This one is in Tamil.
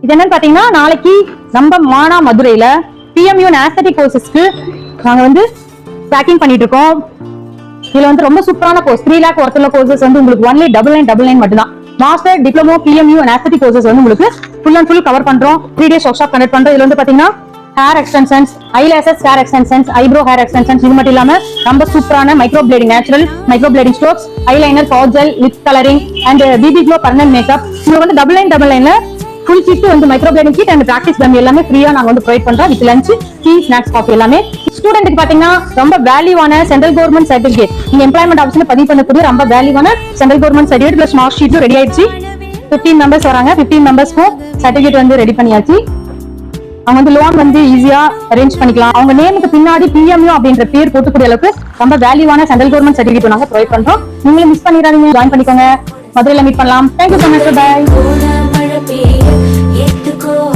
இது என்னன்னு பாத்தீங்கன்னா நாளைக்கு நம்ம மானா மதுரையில PMU ஆஸ்தெட்டிக் கோர்சஸ்க்கு நாங்க வந்து பேக்கிங் பண்ணிட்டு இருக்கோம். இதுல வந்து ரொம்ப சூப்பரான கோர்ஸ் 3 lakh ஒர்த்துள்ள கோர்சஸ் வந்து உங்களுக்கு ஒன்லி 9999 மட்டும் தான். மாஸ்டர் டிப்ளமோ PMU ஆஸ்தெட்டிக் கோர்சஸ் வந்து உங்களுக்கு ஃபுல் அண்ட் ஃபுல் கவர் பண்றோம். 3 days ஒர்க் ஷாப் கண்டக்ட் பண்றோம். இதுல வந்து பாத்தீங்கன்னா hair extensions, eyelashes hair extensions, eyebrow hair extensions, இது மட்டும் இல்லாம ரொம்ப சூப்பரான micro blading, natural micro blading strokes, eyeliner, kajal, lip colouring and BB glow permanent makeup. இது வந்து 9999ல ஃபுல் கிட் வந்து micro blading kit and practice dummy எல்லாமே ஃப்ரீயா நாங்க வந்து ப்ரொவைட் பண்றோம். With lunch, tea, snacks, coffee எல்லாமே. ஸ்டூடெண்ட்க்கு பாத்தீங்கன்னா ரொம்ப வேல்யூவான சென்ட்ரல் கவர்மெண்ட் சர்டிபிகேட், நீங்க எம்ப்ளாய்மெண்ட் ஆஃபீஸ்ல பதிவு பண்ணக்கூடிய ரொம்ப வேல்யூவான central government certificate plus mark ஷீட்டும் ரெடி ஆயிடுச்சு. 15 மெம்பர்ஸ் வராங்க. 15 மெம்பர்ஸ்க்கும் சர்டிபிகேட் வந்து ரெடி பண்ணியாச்சு. அவங்க வந்து லோன் வந்து ஈஸியா அரேஞ்ச் பண்ணிக்கலாம். அவங்க நேமுக்கு பின்னாடி PMU அப்படின்ற பேர் போட்டுக்கூடிய அளவுக்கு ரொம்ப வேல்யூவான சென்ட்ரல் கவர்மெண்ட் சர்டிபிகேட் நாங்க ப்ரொவைட் பண்றோம். நீங்களும் மிஸ் பண்ணிடாதீங்க, ஜாயின் பண்ணிக்கோங்க. மதுரையில மீட் பண்ணலாம். Thank you so much. Bye.